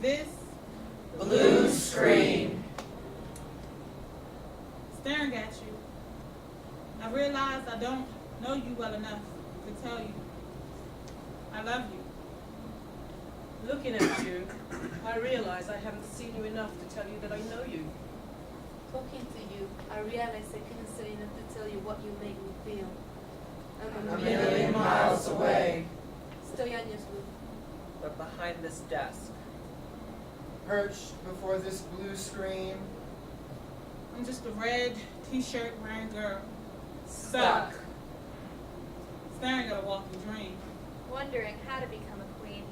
this blue screen. Staring at you, I realize I don't know you well enough to tell you I love you. Looking at you, I realize I haven't seen you enough to tell you that I know you. Talking to you, I realize I couldn't say enough to tell you what you make me feel. I'm A million miles away. Stoy años luz. But behind this desk, Perched before this blue screen. I'm just a red t-shirt wearing girl, Stuck. staring at a walking dream. Wondering how to become a queen.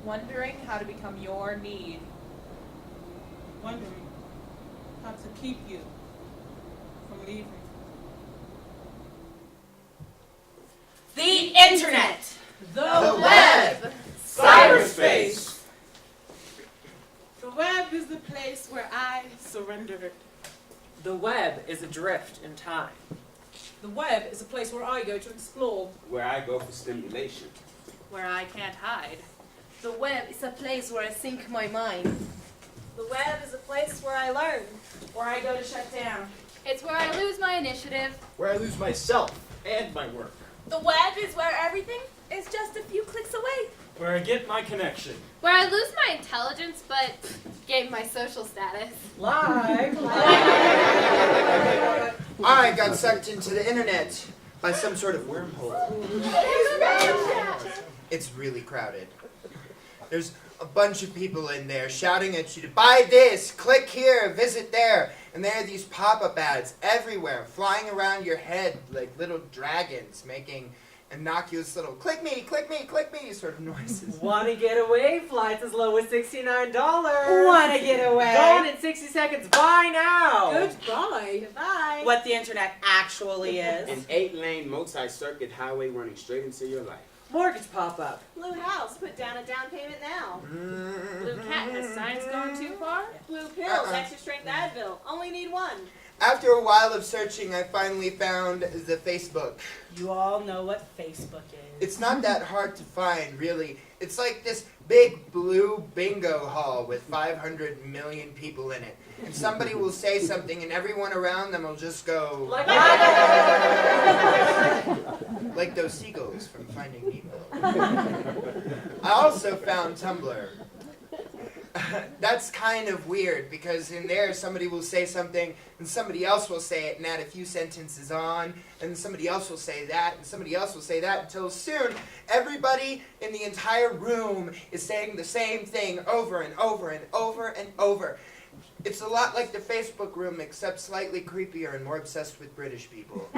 Wondering how to become your need. Wondering how to keep you from leaving. The internet. The web. Cyberspace. The web is the place where I surrendered. the web is adrift in time. The web is a place where I go to explore. Where I go for stimulation. Where I can't hide. The web is a place where I sink my mind. The web is a place where I learn. Where I go to shut down. It's where I lose my initiative. Where I lose myself and my work. The web is where everything is just a few clicks away. Where I get my connection. Where I lose my intelligence, but gain my social status. Live. I got sucked into the internet by some sort of wormhole. It's really crowded. There's a bunch of people in there shouting at you to buy this, click here, visit there. And there are these pop-up ads everywhere, flying around your head like little dragons, making innocuous little click me sort of noises. Wanna get away? Flights as low as $69. Wanna get away? Gone in 60 seconds. Buy now. Goodbye. Goodbye. What the internet actually is. An 8-lane multi-circuit highway running straight into your life. Mortgage pop-up. Blue house, put down a down payment now. Blue cat, has science gone too far? Blue pills, extra strength Advil, only need one. After a while of searching, I finally found the Facebook. You all know what Facebook is. It's not that hard to find, really. It's like this big blue bingo hall with 500 million people in it. And somebody will say something and everyone around them will just go... Like those seagulls from Finding Nemo. I also found Tumblr. That's kind of weird because in there somebody will say something and somebody else will say it and add a few sentences on and somebody else will say that and somebody else will say that until soon everybody in the entire room is saying the same thing over and over and over and over. It's a lot like the Facebook room except slightly creepier and more obsessed with British people.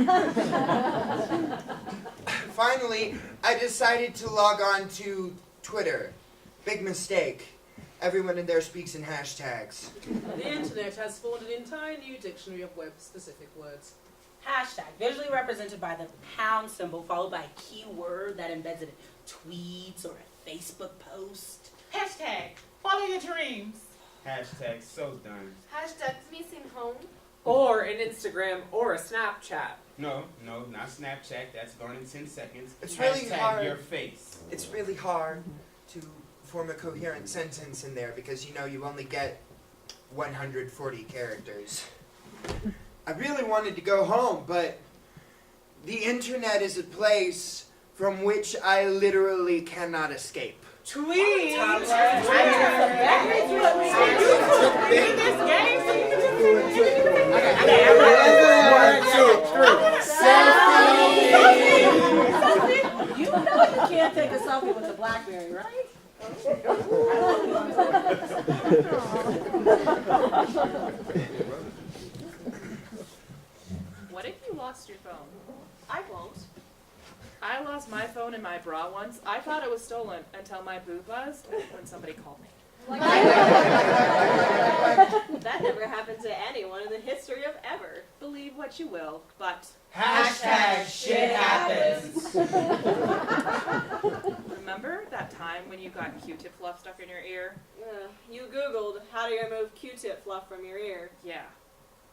Finally, I decided to log on to Twitter. Big mistake. Everyone in there speaks in hashtags. The internet has spawned an entire new dictionary of web-specific words. Hashtag, visually represented by the pound symbol followed by a keyword that embeds it in tweets or a Facebook post. Hashtag, follow your dreams. Hashtag so done. Hashtag missing home. Or an Instagram or a Snapchat. No, not Snapchat. That's gone in 10 seconds. It's really Hashtag hard. your face. It's really hard to form a coherent sentence in there because you only get 140 characters. I really wanted to go home, but the internet is a place from which I literally cannot escape. Tweet. You know you can't take a selfie with a BlackBerry, right? What if you lost your phone? I won't. I lost my phone in my bra once. I thought it was stolen until my boo buzzed when somebody called me. That never happened to anyone in the history of ever. Believe what you will, but Hashtag shit happens. remember that time when you got Q-tip fluff stuck in your ear? You Googled how to remove Q-tip fluff from your ear. Yeah.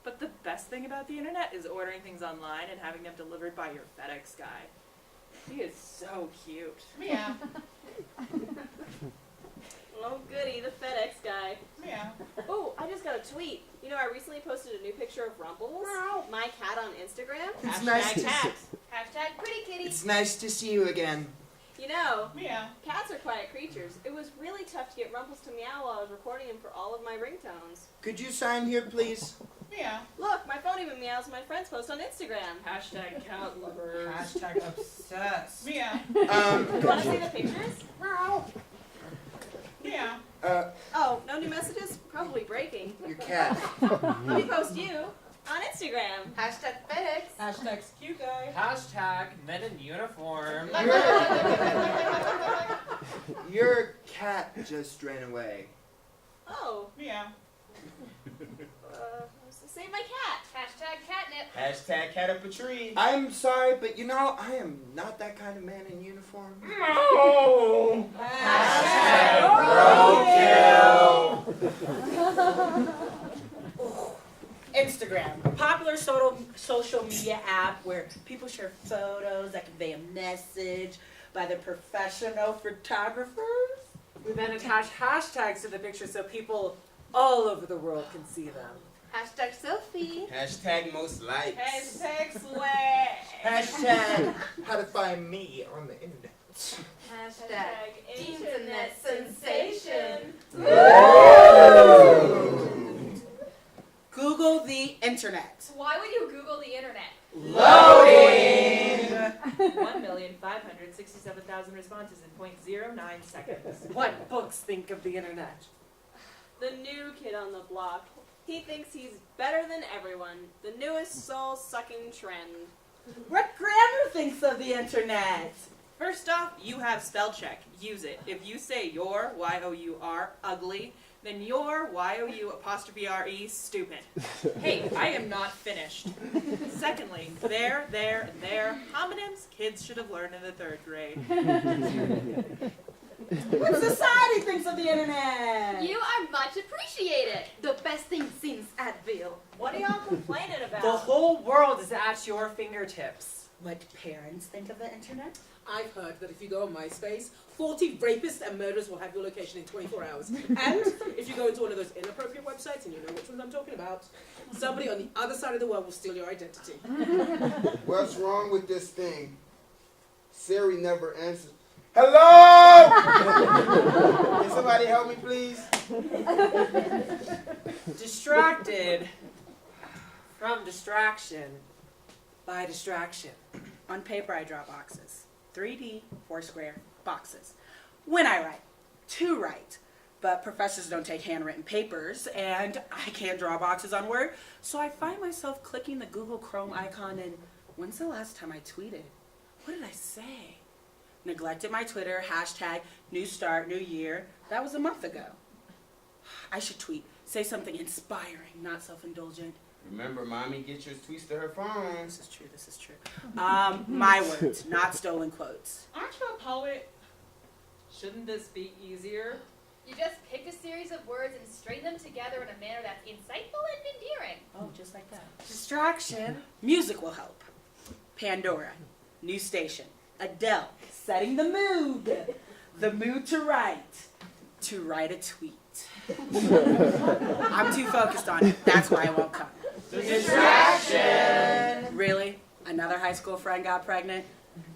But the best thing about the internet is ordering things online and having them delivered by your FedEx guy. He is so cute. Yeah. Oh goody, the FedEx guy. tweet. You know, I recently posted a new picture of Rumples, my cat, on Instagram. It's nice to Hashtag pretty kitty. It's nice to see you again. You know, Meow. cats are quiet creatures. It was really tough to get Rumples to meow while I was recording him for all of my ringtones. Could you sign here, please? Meow. Look, my phone even meows when my friends post on Instagram. Hashtag cat lovers. Hashtag obsessed. Meow. You want to see the pictures? Meow. Oh, no new messages? Probably breaking. Your cat. Let me post you on Instagram. Hashtag FedEx. Hashtag cute guy. Hashtag men in uniform. Your cat just ran away. Oh, Meow. save my cat. Hashtag catnip. Hashtag cat up a tree. I'm sorry, but you know, I am not that kind of man in uniform. No. Hashtag Instagram, a popular social media app where people share photos that convey a message by the professional photographers. We then attach hashtags to the pictures so people all over the world can see them. Hashtag selfie. Hashtag most likes. Hashtag swag. Hashtag how to find me on the internet. Hashtag internet sensation. Google the internet. Why would you Google the internet? Loading! 1,567,000 responses in 0.09 seconds. What books think of the internet? The new kid on the block. He thinks he's better than everyone. The newest soul-sucking trend. What grammar thinks of the internet? First off, you have spell check. Use it. If you say your, Y-O-U-R, ugly, then your, Y-O-U''re, stupid. Hey, I am not finished. Secondly, there, and there, homonyms kids should have learned in the 3rd grade. What society thinks of the internet? You are much appreciated. The best thing since Advil. What are y'all complaining about? The whole world is at your fingertips. What parents think of the internet? I've heard that if you go on MySpace, 40 rapists and murderers will have your location in 24 hours. And if you go into one of those inappropriate websites, and you know which ones I'm talking about, somebody on the other side of the world will steal your identity. What's wrong with this thing? Siri never answers. Hello! Can somebody help me, please? Distracted from distraction by distraction. On paper, I draw boxes. 3D, 4 square boxes. When I write, to write. But professors don't take handwritten papers, and I can't draw boxes on Word, so I find myself clicking the Google Chrome icon and when's the last time I tweeted? What did I say? Neglected my Twitter, hashtag new start, new year. That was a month ago. I should tweet. Say something inspiring, not self-indulgent. Remember, mommy gets your tweets to her phone. This is true, this is true. My words, not stolen quotes. Aren't you a poet? Shouldn't this be easier? You just pick a series of words and string them together in a manner that's insightful and endearing. Oh, just like that. Distraction. Music will help. Pandora, new station. Adele, setting the mood. The mood to write a tweet. I'm too focused on it. That's why I won't come. Distraction! Really? Another high school friend got pregnant?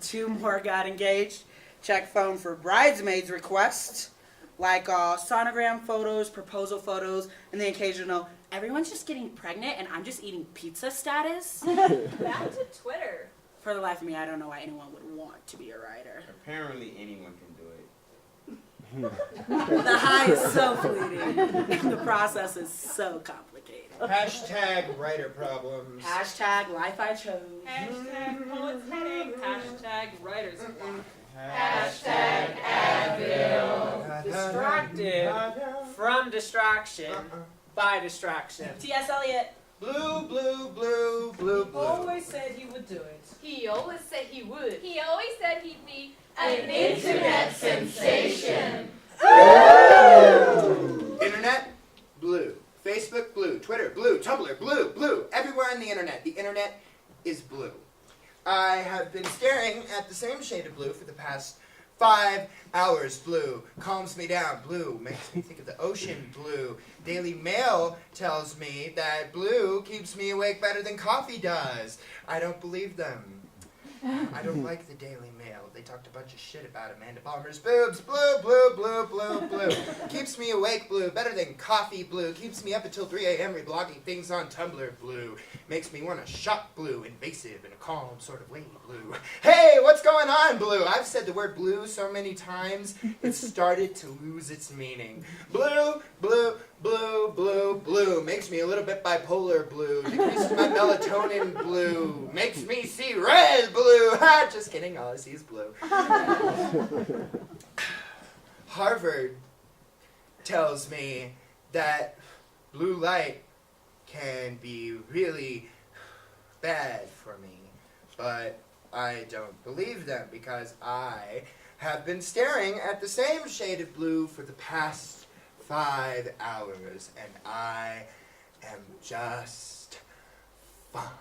2 more got engaged? Check phone for bridesmaids requests. Like sonogram photos, proposal photos, and the occasional, everyone's just getting pregnant and I'm just eating pizza status. Back to Twitter. For the life of me, I don't know why anyone would want to be a writer. Apparently, anyone can do it. The high is so fleeting, and the process is so complicated. Hashtag writer problems. Hashtag life I chose. Hashtag poet's headache. Hashtag writer's block. Hashtag Advil. Distracted from distraction by distraction. T.S. Eliot. Blue, blue, blue, blue, blue. Always said he would do it. He always said he would. He always said he'd be An internet sensation. Internet, blue. Facebook, blue. Twitter, blue. Tumblr, blue, blue. Everywhere on the internet. The internet is blue. I have been staring at the same shade of blue for the past 5 hours. Blue calms me down. Blue makes me think of the ocean. Blue. Daily Mail tells me that blue keeps me awake better than coffee does. I don't believe them. I don't like the Daily Mail. They talked a bunch of shit about Amanda Palmer's boobs. Blue, blue, blue, blue, blue. Keeps me awake, blue. Better than coffee, blue. Keeps me up until 3 a.m. reblogging things on Tumblr, blue. Makes me want to shock, blue. Invasive in a calm sort of way, blue. Hey, what's going on, blue? I've said the word blue so many times, it's started to lose its meaning. Blue, blue, blue, blue, blue. Makes me a little bit bipolar, blue. Decreases my melatonin, blue. Makes me see red, blue. Ha, just kidding, all I see is blue. Harvard tells me that blue light can be really bad for me, but I don't believe them because I have been staring at the same shade of blue for the past 5 hours, and I am just fine.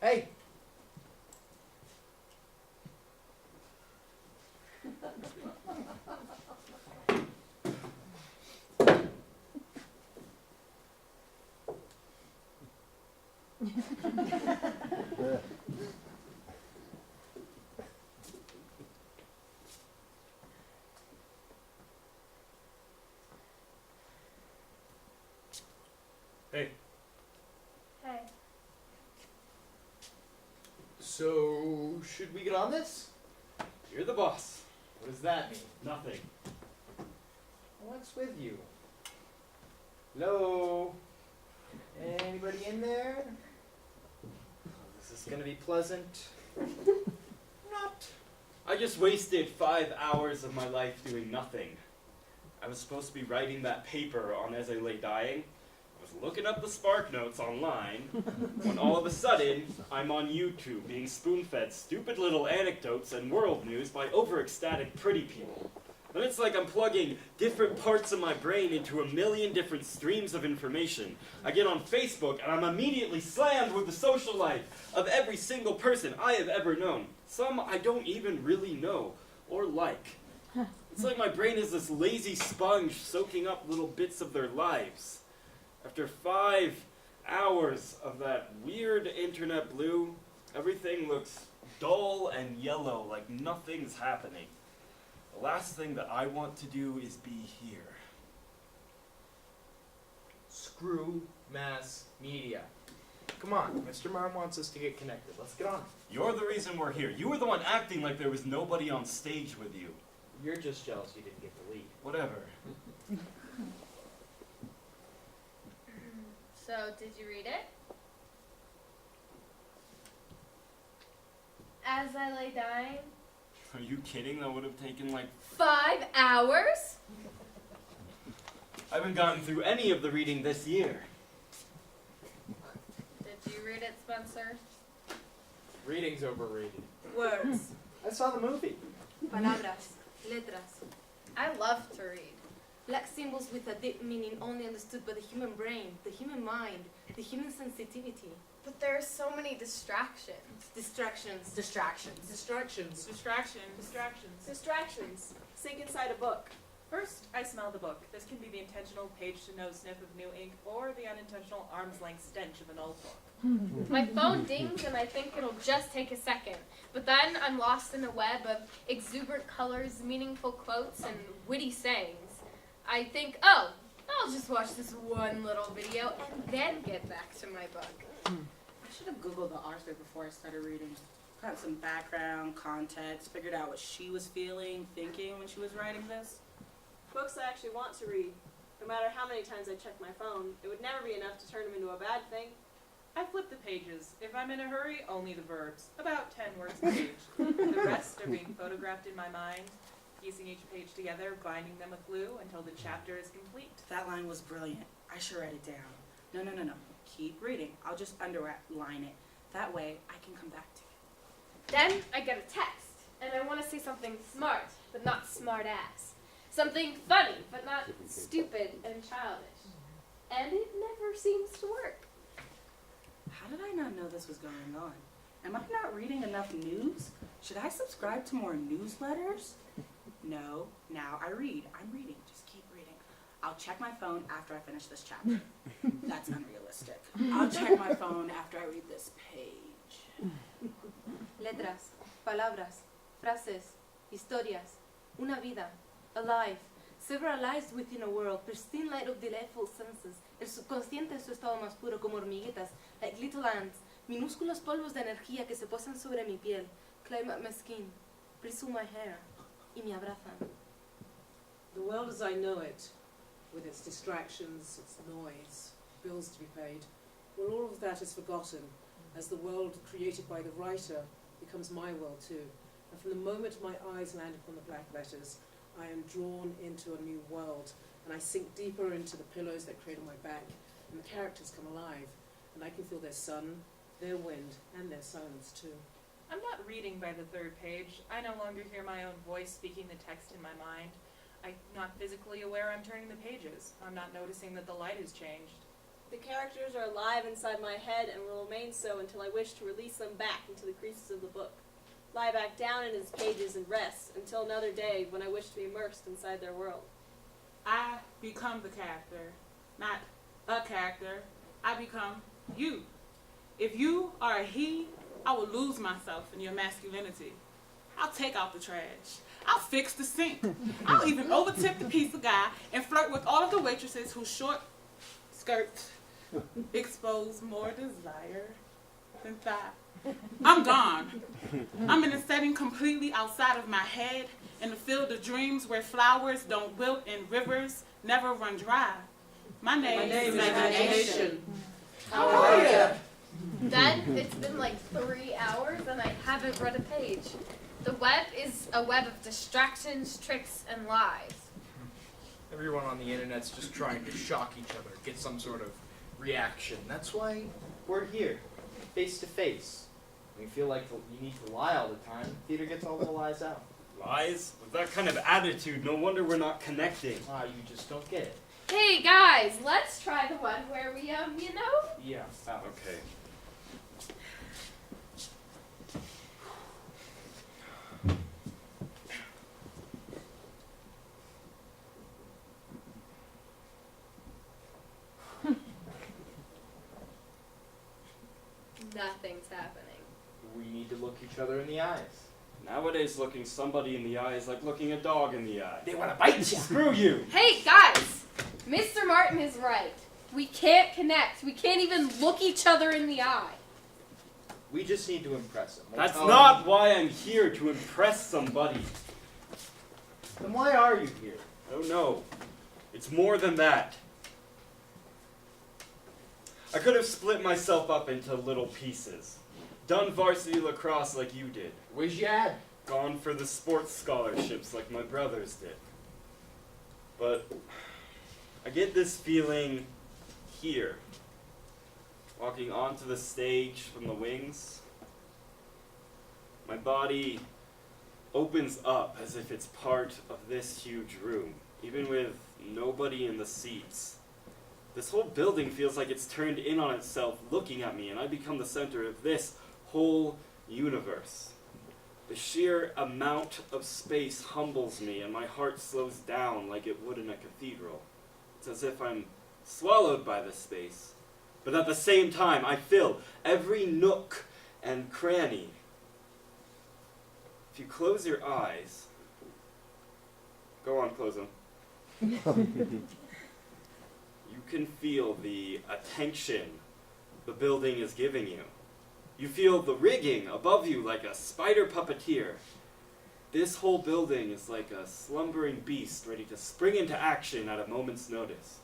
Hey. Hey. Hey. So, should we get on this? You're the boss. What does that mean? Nothing. What's with you? Hello? Anybody in there? This is gonna be pleasant. Not. I just wasted 5 hours of my life doing nothing. I was supposed to be writing that paper on As I Lay Dying. I was looking up the Spark Notes online, when all of a sudden, I'm on YouTube being spoon-fed stupid little anecdotes and world news by overecstatic pretty people. And it's like I'm plugging different parts of my brain into a million different streams of information. I get on Facebook and I'm immediately slammed with the social life of every single person I have ever known. Some I don't even really know or like. It's like my brain is this lazy sponge soaking up little bits of their lives. After 5 hours of that weird internet blue, everything looks dull and yellow, like nothing's happening. The last thing that I want to do is be here. Screw mass media. Come on, Mr. Marr wants us to get connected. Let's get on. You're the reason we're here. You were the one acting like there was nobody on stage with you. You're just jealous you didn't get the lead. Whatever. So, did you read it? As I Lay Dying? Are you kidding? That would have taken like 5 hours? I haven't gotten through any of the reading this year. Did you read it, Spencer? Reading's overrated. Words. I saw the movie. Palabras, letras, I love to read. black symbols with a deep meaning only understood by the human brain, the human mind, the human sensitivity. But there are so many distractions. Distractions. Distractions. Distractions. Distractions. Distractions. Sink inside a book. First, I smell the book. This can be the intentional page-to-nose sniff of new ink or the unintentional arm's-length stench of an old book. My phone dings and I think it'll just take a second. But then I'm lost in a web of exuberant colors, meaningful quotes, and witty sayings. I think, oh, I'll just watch this one little video and then get back to my book. I should have Googled the author before I started reading. Got some background, context, figured out what she was feeling, thinking when she was writing this. Books I actually want to read. No matter how many times I check my phone, it would never be enough to turn them into a bad thing. I flip the pages. If I'm in a hurry, only the verbs. About 10 words a page. The rest are being photographed in my mind, piecing each page together, binding them with glue until the chapter is complete. That line was brilliant. I should write it down. No. Keep reading. I'll just underline it. That way, I can come back to it. Then I get a text, and I want to say something smart, but not smart ass. Something funny, but not stupid and childish. And it never seems to work. How did I not know this was going on? Am I not reading enough news? Should I subscribe to more newsletters? No, now I read. I'm reading. Just keep reading. I'll check my phone after I finish this chapter. That's unrealistic. I'll check my phone after I read this page. Letras, palabras, frases, historias, una vida, a life, several lives within a world, pristine light of delightful senses, el subconsciente en su estado más puro como hormiguitas, like little ants, minúsculos polvos de energía que se posan sobre mi piel, climb up my skin, bristle my hair, y me abrazan. The world as I know it, with its distractions, its noise, bills to be paid, well, all of that is forgotten as the world created by the writer becomes my world too. And from the moment my eyes land upon the black letters, I am drawn into a new world, and I sink deeper into the pillows that cradle my back, and the characters come alive, and I can feel their sun, their wind, and their silence too. I'm not reading by the third page. I no longer hear my own voice speaking the text in my mind. I'm not physically aware I'm turning the pages. I'm not noticing that the light has changed. The characters are alive inside my head and will remain so until I wish to release them back into the creases of the book. Lie back down in its pages and rest until another day when I wish to be immersed inside their world. I become the character, not a character. I become you. If you are a he, I will lose myself in your masculinity. I'll take out the trash. I'll fix the sink. I'll even overtip the pizza guy and flirt with all of the waitresses whose short skirts expose more desire than thigh. I'm gone. I'm in a setting completely outside of my head, in the field of dreams where flowers don't wilt and rivers never run dry. My name is Imagination. How are you? Then it's been like 3 hours and I haven't read a page. The web is a web of distractions, tricks, and lies. Everyone on the internet's just trying to shock each other, get some sort of reaction. That's why we're here, face to face. We feel like you need to lie all the time. Theater gets all the lies out. Lies? With that kind of attitude, no wonder we're not connecting. Ah, you just don't get it. Hey guys, let's try the one where we, Yeah. Okay. nothing's happening. We need to look each other in the eyes. Nowadays, looking somebody in the eye is like looking a dog in the eye. They want to bite you. Screw you! Hey guys, Mr. Martin is right. We can't connect. We can't even look each other in the eye. We just need to impress them. That's not why I'm here, to impress somebody. Then why are you here? I don't know. It's more than that. I could have split myself up into little pieces. Done varsity lacrosse like you did. Wish you had. Gone for the sports scholarships like my brothers did. But I get this feeling here. Walking onto the stage from the wings. My body opens up as if it's part of this huge room, even with nobody in the seats. This whole building feels like it's turned in on itself, looking at me, and I become the center of this whole universe. The sheer amount of space humbles me, and my heart slows down like it would in a cathedral. It's as if I'm swallowed by the space, but at the same time, I fill every nook and cranny. If you close your eyes, go on, close them. You can feel the attention the building is giving you. You feel the rigging above you like a spider puppeteer. This whole building is like a slumbering beast ready to spring into action at a moment's notice.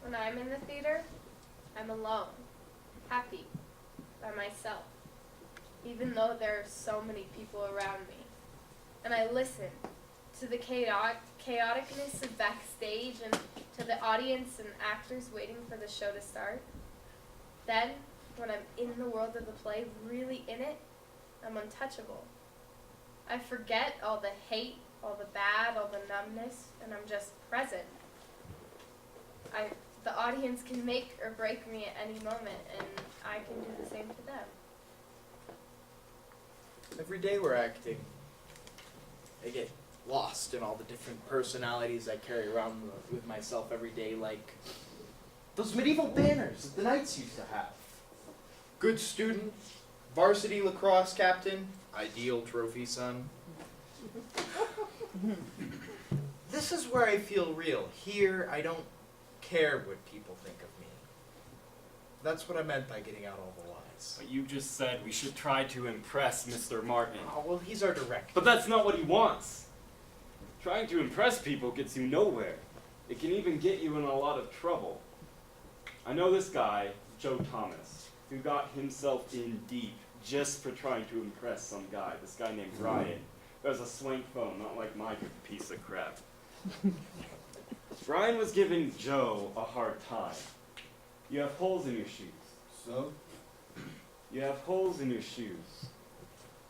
When I'm in the theater, I'm alone, happy, by myself, even though there are so many people around me. And I listen to the chaoticness of backstage and to the audience and actors waiting for the show to start. Then, when I'm in the world of the play, really in it, I'm untouchable. I forget all the hate, all the bad, all the numbness, and I'm just present. The audience can make or break me at any moment, and I can do the same to them. Every day we're acting. I get lost in all the different personalities I carry around with myself every day, like those medieval banners that the knights used to have. Good student, varsity lacrosse captain, ideal trophy son. This is where I feel real. Here, I don't care what people think of me. That's what I meant by getting out all the lies. But you just said we should try to impress Mr. Martin. Oh, well, he's our director. But that's not what he wants. Trying to impress people gets you nowhere. It can even get you in a lot of trouble. I know this guy, Joe Thomas, who got himself in deep just for trying to impress some guy, this guy named Brian, who has a swank phone, not like my piece of crap. Brian was giving Joe a hard time. You have holes in your shoes. So? You have holes in your shoes.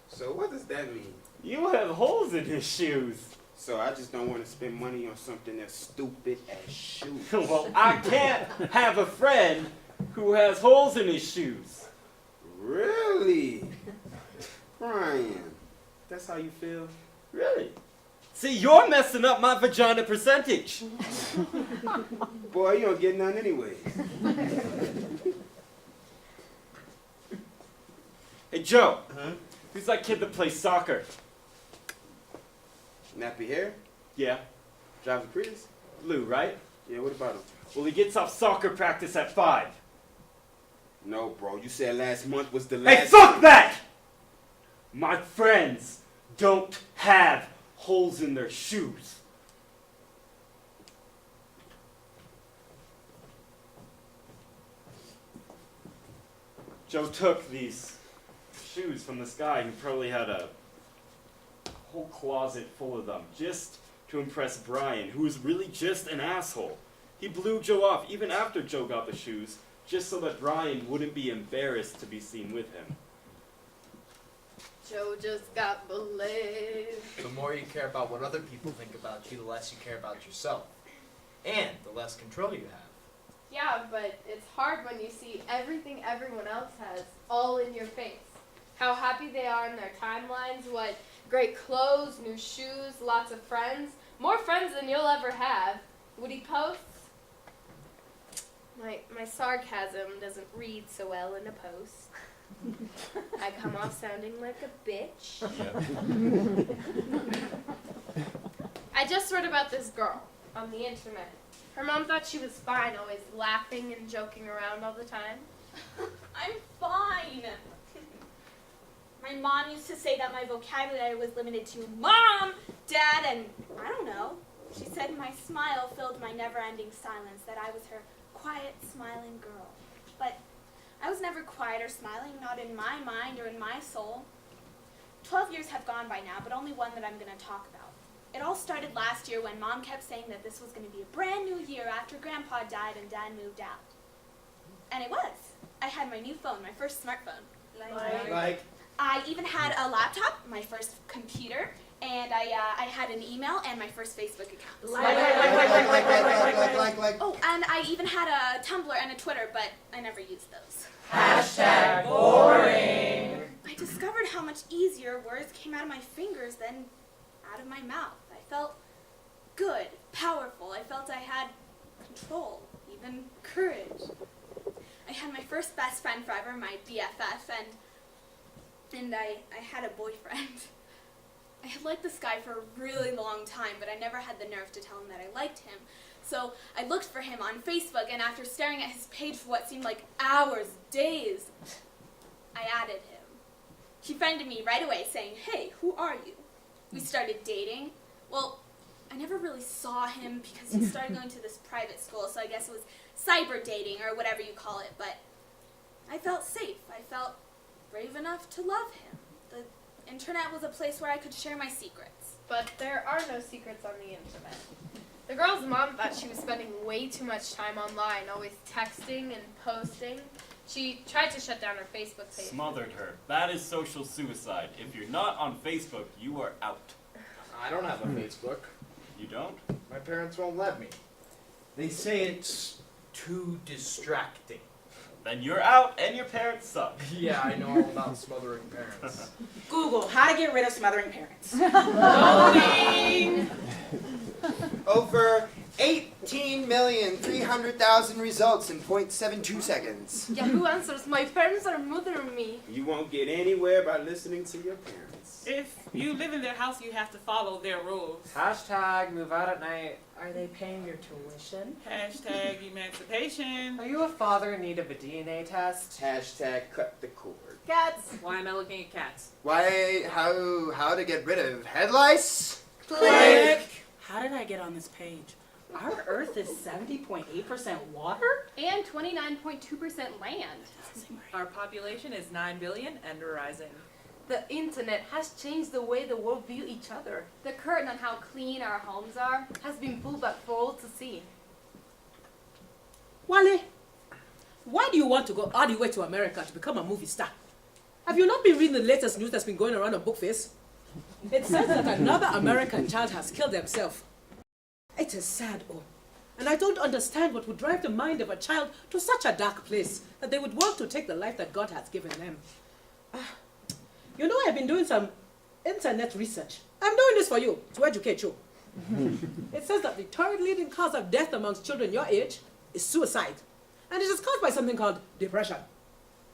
So what does that mean? You have holes in his shoes. So I just don't want to spend money on something as stupid as shoes. Well, I can't have a friend who has holes in his shoes. Really? Brian, that's how you feel? Really? See, you're messing up my vagina percentage. Boy, you don't get none anyways. Hey, Joe. Huh? Who's that kid that plays soccer? Nappy hair? Yeah. Drives a Prius? Blue, right? Yeah, what about him? Well, he gets off soccer practice at 5. No, bro, you said last month was the last... Hey, fuck that! My friends don't have holes in their shoes. Joe took these shoes from this guy who probably had a whole closet full of them just to impress Brian, who was really just an asshole. He blew Joe off even after Joe got the shoes, just so that Brian wouldn't be embarrassed to be seen with him. Joe just got bullied. The more you care about what other people think about you, the less you care about yourself. And the less control you have. Yeah, but it's hard when you see everything everyone else has all in your face. How happy they are in their timelines, what great clothes, new shoes, lots of friends. More friends than you'll ever have. Witty posts. My sarcasm doesn't read so well in a post. I come off sounding like a bitch. I just read about this girl on the internet. Her mom thought she was fine, always laughing and joking around all the time. I'm fine. My mom used to say that my vocabulary was limited to mom, dad, and I don't know. She said my smile filled my never-ending silence, that I was her quiet, smiling girl. But I was never quiet or smiling, not in my mind or in my soul. 12 years have gone by now, but only one that I'm going to talk about. It all started last year when Mom kept saying that this was going to be a brand new year after Grandpa died and Dad moved out. And it was. I had my new phone, my first smartphone. Like? I even had a laptop, my first computer, and I had an email and my first Facebook account. Oh, and I even had a Tumblr and a Twitter, but I never used those. Hashtag boring. I discovered how much easier words came out of my fingers than out of my mouth. I felt good, powerful. I felt I had control, even courage. I had my first best friend forever, my BFF, and I had a boyfriend. I had liked this guy for a really long time, but I never had the nerve to tell him that I liked him. So I looked for him on Facebook, and after staring at his page for what seemed like hours, days, I added him. He friended me right away, saying, "Hey, who are you?" We started dating. Well, I never really saw him because he started going to this private school, so I guess it was cyber dating or whatever you call it, but I felt safe. I felt brave enough to love him. The internet was a place where I could share my secrets. But there are no secrets on the internet. The girl's mom thought she was spending way too much time online, always texting and posting. She tried to shut down her Facebook page. Smothered her. That is social suicide. If you're not on Facebook, you are out. I don't have a Facebook. You don't? My parents won't let me. They say it's too distracting. Then you're out and your parents suck. Yeah, I know all about smothering parents. Google how to get rid of smothering parents. Loading! Over 18,300,000 results in 0.72 seconds. Yahoo answers, my parents are murdering me. You won't get anywhere by listening to your parents. If you live in their house, you have to follow their rules. Hashtag move out at night. Are they paying your tuition? Hashtag emancipation. Are you a father in need of a DNA test? Hashtag cut the cord. Cats. Why am I looking at cats? Why, how to get rid of head lice? Click! How did I get on this page? Our Earth is 70.8% water? And 29.2% land. Our population is 9 billion and rising. The internet has changed the way the world view each other. The curtain on how clean our homes are. Has been pulled back for all to see. Wale, why do you want to go all the way to America to become a movie star? Have you not been reading the latest news that's been going around on Bookface? It says that another American child has killed himself. It is sad, oh. And I don't understand what would drive the mind of a child to such a dark place that they would want to take the life that God has given them. You know, I've been doing some internet research. I'm doing this for you, to educate you. It says that the third leading cause of death amongst children your age is suicide. And it is caused by something called depression.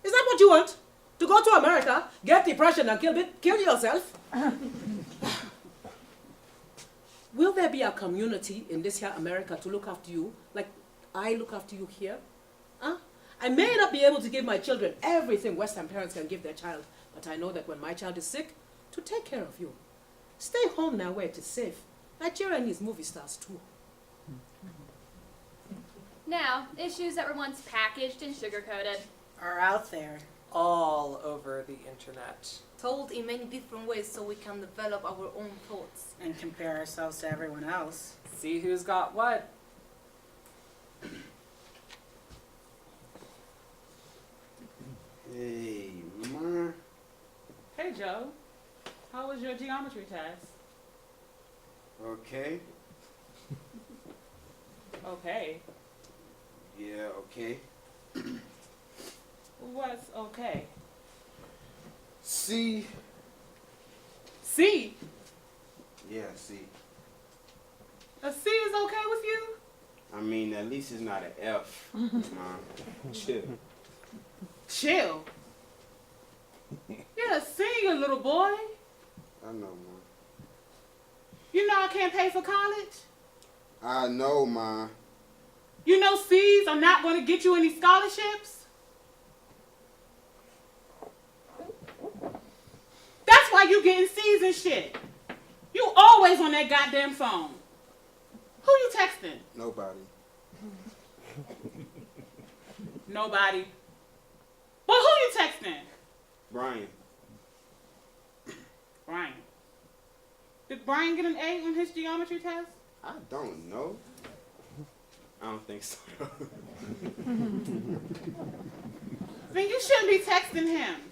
Is that what you want? To go to America, get depression and kill yourself? Will there be a community in this here America to look after you, like I look after you here? Huh? I may not be able to give my children everything Western parents can give their child, but I know that when my child is sick, to take care of you. Stay home now where it is safe. Nigeria needs movie stars too. Now, issues that were once packaged and sugar-coated Are out there. All over the internet. Told in many different ways so we can develop our own thoughts. And compare ourselves to everyone else. See who's got what. Hey, ma. Hey, Joe. How was your geometry test? Okay. Okay. Yeah, okay. What's okay? C. C? Yeah, C. A C is okay with you? I mean, at least it's not an F, Mom. Chill. Chill. You're a senior, little boy. I know, Mom. You know I can't pay for college? I know, Ma. You know C's are not going to get you any scholarships? That's why you getting C's and shit. You always on that goddamn phone. Who you texting? Nobody. Nobody. But who you texting? Brian. Brian. Did Brian get an A on his geometry test? I don't know. I don't think so. Then you shouldn't be texting him.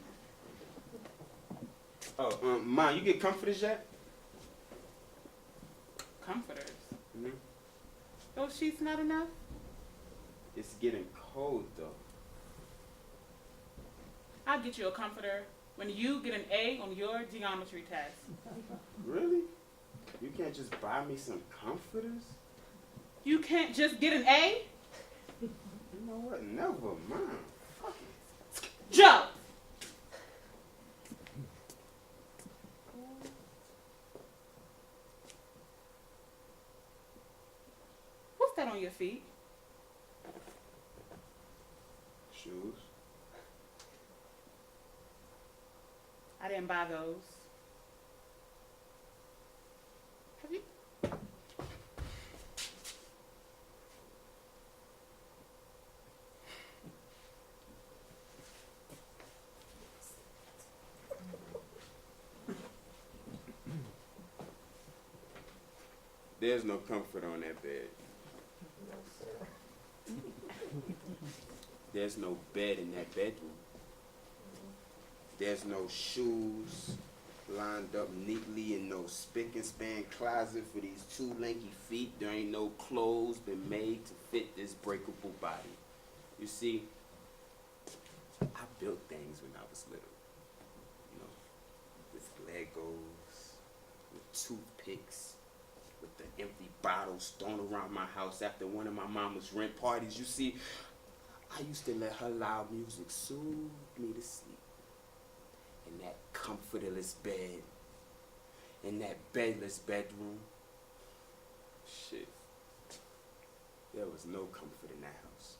Oh, Ma, you get comforters yet? Comforters. Mm-hmm. Those sheets not enough? It's getting cold, though. I'll get you a comforter when you get an A on your geometry test. Really? You can't just buy me some comforters? You can't just get an A? You know what? Never mind. Fuck it. Joe! What's that on your feet? Shoes. didn't buy those. Have you? There's no comfort on that bed. There's no bed in that bedroom. There's no shoes lined up neatly in no spick and span closet for these two lanky feet. There ain't no clothes been made to fit this breakable body. You see, I built things when I was little. You know, with Legos, with toothpicks, with the empty bottles thrown around my house after one of my mama's rent parties. You see, I used to let her loud music soothe me to sleep. In that comfortless bed, in that bedless bedroom. Shit. There was no comfort in that house.